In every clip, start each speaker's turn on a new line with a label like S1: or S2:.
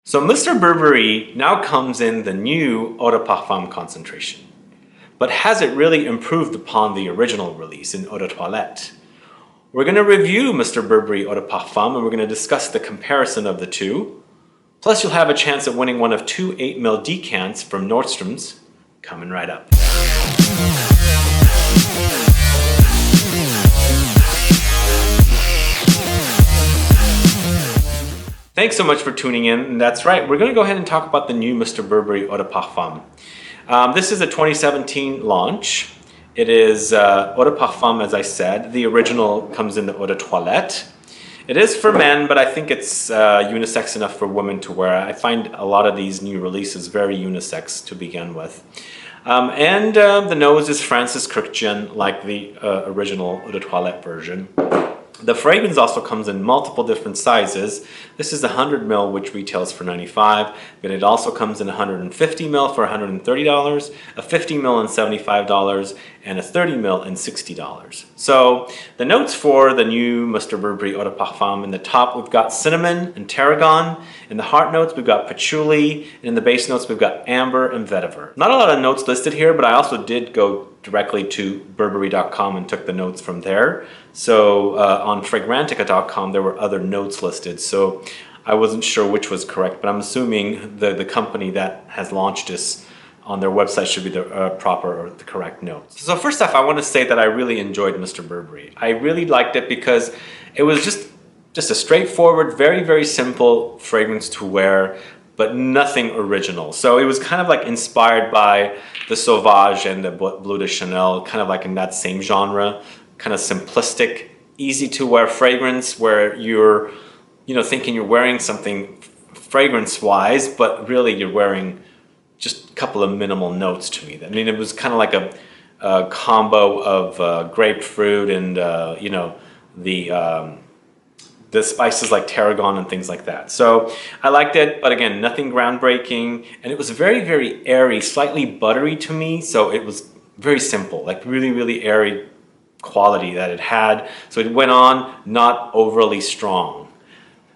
S1: So Mr. Burberry now comes in the new Eau De Parfum concentration. But has it really improved upon the original release in Eau De Toilette? We're going to review Mr. Burberry Eau De Parfum and we're going to discuss the comparison of the two. Plus you'll have a chance at winning one of two 8ml decants from Nordstrom's coming right up. Thanks so much for tuning in, and that's right, we're going to go ahead and talk about the new Mr. Burberry Eau De Parfum. This is a 2017 launch. It is Eau De Parfum, as I said. The original comes in the Eau De Toilette. It is for men, but I think it's unisex enough for women to wear. I find a lot of these new releases very unisex to begin with. The nose is Francis Christian, like the original Eau De Toilette version. The fragrance also comes in multiple different sizes. This is 100ml, which retails for $95, but it also comes in 150ml for $130, a 50ml and $75, and a 30ml and $60. So the notes for the new Mr. Burberry Eau De Parfum: in the top we've got cinnamon and tarragon. In the heart notes we've got patchouli, and in the base notes we've got amber and vetiver. Not a lot of notes listed here, but I also did go directly to Burberry.com and took the notes from there. So on Fragrantica.com there were other notes listed, so I wasn't sure which was correct, but I'm assuming the company that has launched this on their website should be the proper or the correct notes. So first off, I want to say that I really enjoyed Mr. Burberry. I really liked it because it was just a straightforward, very, very simple fragrance to wear, but nothing original. So it was kind of like inspired by the Sauvage and the Bleu De Chanel, kind of like in that same genre, kind of simplistic, easy to wear fragrance where you're, thinking you're wearing something fragrance-wise, but really you're wearing just a couple of minimal notes to me. I mean, it was kind of like a combo of grapefruit and, the spices like tarragon and things like that. So I liked it, but again, nothing groundbreaking. And it was very, very airy, slightly buttery to me. So it was very simple, like really, really airy quality that it had. So it went on, not overly strong.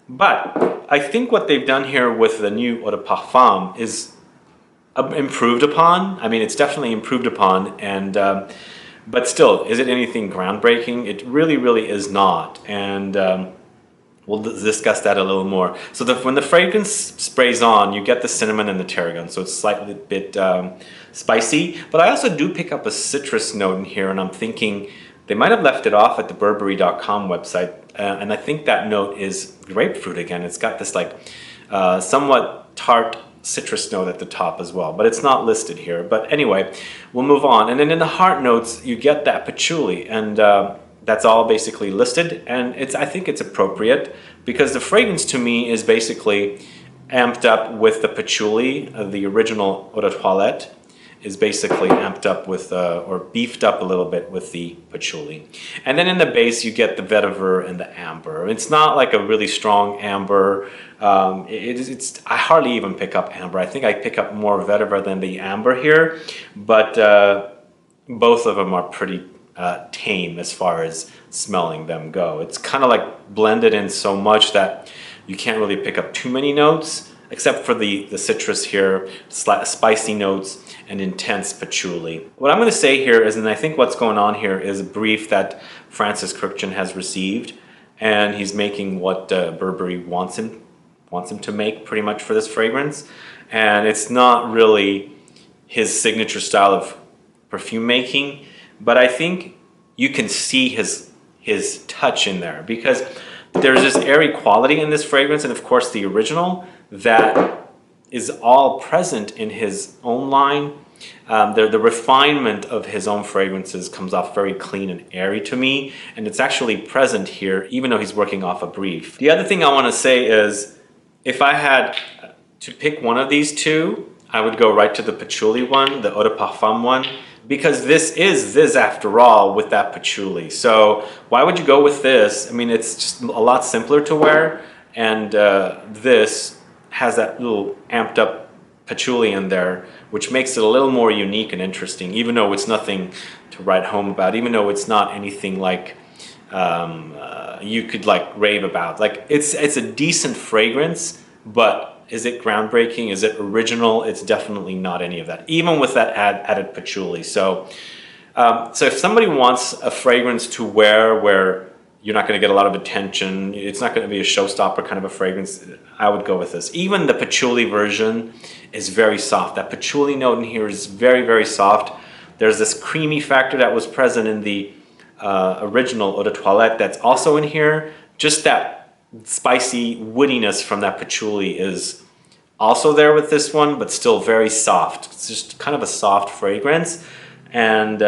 S1: But I think what they've done here with the new Eau De Parfum is improved upon. I mean, it's definitely improved upon, and but still, is it anything groundbreaking? It really, really is not. And we'll discuss that a little more. So when the fragrance sprays on, you get the cinnamon and the tarragon, so it's slightly bit spicy. But I also do pick up a citrus note in here, and I'm thinking they might have left it off at the Burberry.com website, and I think that note is grapefruit again. It's got this like somewhat tart citrus note at the top as well, but it's not listed here. But anyway, we'll move on. And then in the heart notes, you get that patchouli, and that's all basically listed, and I think it's appropriate because the fragrance to me is basically amped up with the patchouli. The original Eau De Toilette is basically amped up with or beefed up a little bit with the patchouli. And then in the base you get the vetiver and the amber. It's not like a really strong amber. I hardly even pick up amber. I think I pick up more vetiver than the amber here, but both of them are pretty tame as far as smelling them go. It's kind of like blended in so much that you can't really pick up too many notes, except for the citrus here, spicy notes, and intense patchouli. What I'm going to say here is, and I think what's going on here is a brief that Francis Christian has received, and he's making what Burberry wants him to make pretty much for this fragrance, and it's not really his signature style of perfume making. But I think you can see his touch in there because there's this airy quality in this fragrance, and of course the original, that is all present in his own line. The refinement of his own fragrances comes off very clean and airy to me, and it's actually present here even though he's working off a brief. The other thing I want to say is, if I had to pick one of these two, I would go right to the patchouli one, the Eau De Parfum one, because this is this after all with that patchouli. So why would you go with this? I mean, it's just a lot simpler to wear, and this has that little amped up patchouli in there, which makes it a little more unique and interesting, even though it's nothing to write home about, even though it's not anything like you could like rave about. Like it's a decent fragrance, but Is it groundbreaking? Is it original? It's definitely not any of that, even with that added patchouli. So, so if somebody wants a fragrance to wear where you're not going to get a lot of attention, it's not going to be a showstopper kind of a fragrance, I would go with this. Even the patchouli version is very soft. That patchouli note in here is very, very soft. There's this creamy factor that was present in the original Eau de Toilette that's also in here. Just that spicy woodiness from that patchouli is also there with this one, but still very soft. It's just kind of a soft fragrance. And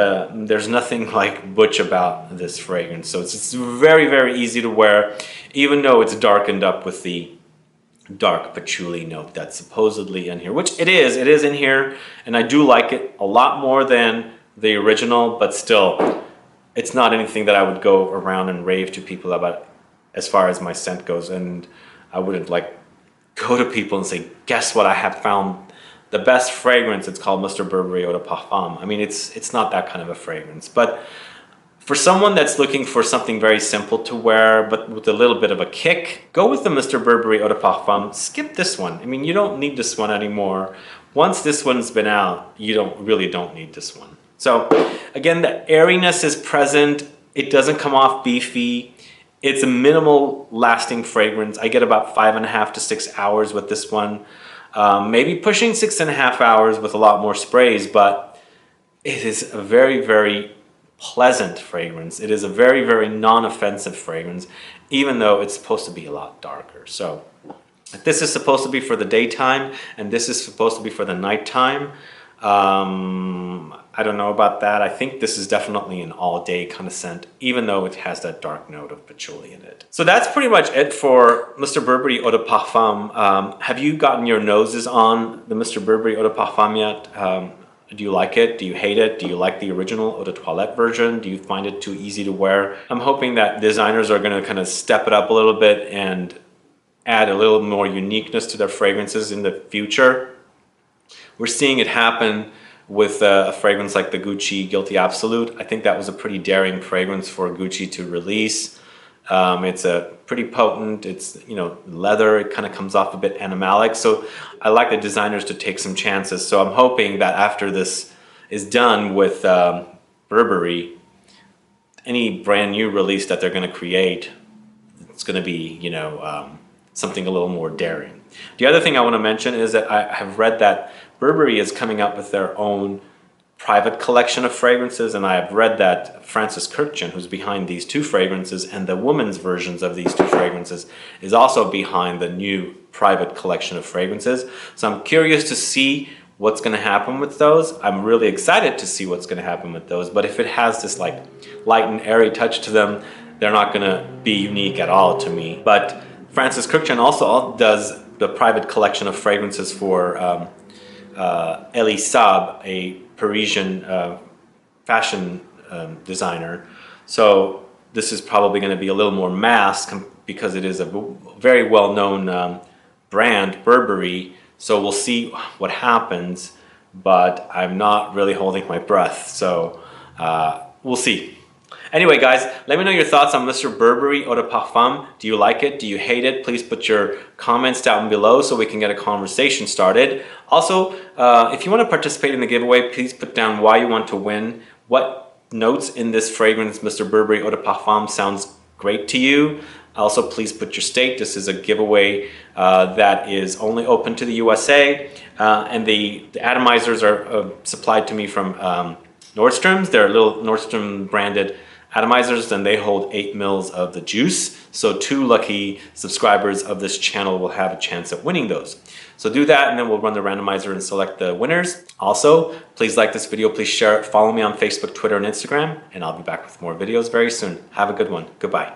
S1: there's nothing like butch about this fragrance. So it's very, very easy to wear, even though it's darkened up with the dark patchouli note that's supposedly in here, which it is in here. And I do like it a lot more than the original, but still, it's not anything that I would go around and rave to people about as far as my scent goes. And I wouldn't like go to people and say, guess what, I have found the best fragrance. It's called Mr. Burberry Eau De Parfum. I mean, it's not that kind of a fragrance. But for someone that's looking for something very simple to wear, but with a little bit of a kick, go with the Mr. Burberry Eau De Parfum. Skip this one. I mean, you don't need this one anymore. Once this one's been out, you really don't need this one. So again, the airiness is present. It doesn't come off beefy. It's a minimal lasting fragrance. I get about 5.5 to 6 hours with this one. Maybe pushing 6.5 hours with a lot more sprays, but it is a very, very pleasant fragrance. It is a very, very non-offensive fragrance, even though it's supposed to be a lot darker. So this is supposed to be for the daytime, and this is supposed to be for the nighttime. I don't know about that. I think this is definitely an all-day kind of scent, even though it has that dark note of patchouli in it. So that's pretty much it for Mr. Burberry Eau De Parfum. Have you gotten your noses on the Mr. Burberry Eau De Parfum yet? Do you like it? Do you hate it? Do you like the original Eau de Toilette version? Do you find it too easy to wear? I'm hoping that designers are going to kind of step it up a little bit and add a little more uniqueness to their fragrances in the future. We're seeing it happen with a fragrance like the Gucci Guilty Absolute. I think that was a pretty daring fragrance for Gucci to release. It's a pretty potent, it's, you know, leather, it kind of comes off a bit animalic. So I like the designers to take some chances. So I'm hoping that after this is done with Burberry, any brand new release that they're going to create, it's going to be, you know, something a little more daring. The other thing I want to mention is that I have read that Burberry is coming up with their own private collection of fragrances, and I have read that Francis Kurkdjian, who's behind these two fragrances, and the women's versions of these two fragrances, is also behind the new private collection of fragrances. So I'm curious to see what's going to happen with those. I'm really excited to see what's going to happen with those, but if it has this like light and airy touch to them, they're not going to be unique at all to me. But Francis Kurkdjian also does the private collection of fragrances for Elie Saab, a Parisian fashion designer. So this is probably going to be a little more mass because it is a very well-known brand, Burberry. So we'll see what happens, but I'm not really holding my breath. So we'll see. Anyway, guys, let me know your thoughts on Mr. Burberry Eau De Parfum. Do you like it? Do you hate it? Please put your comments down below so we can get a conversation started. Also, if you want to participate in the giveaway, please put down why you want to win. What notes in this fragrance, Mr. Burberry Eau De Parfum, sounds great to you. Also, please put your state. This is a giveaway that is only open to the USA. And the atomizers are supplied to me from Nordstrom's. They're little Nordstrom branded atomizers, and they hold 8 mils of the juice. So 2 lucky subscribers of this channel will have a chance at winning those. So do that, and then we'll run the randomizer and select the winners. Also, please like this video, please share it, follow me on Facebook, Twitter, and Instagram, and I'll be back with more videos very soon. Have a good one. Goodbye.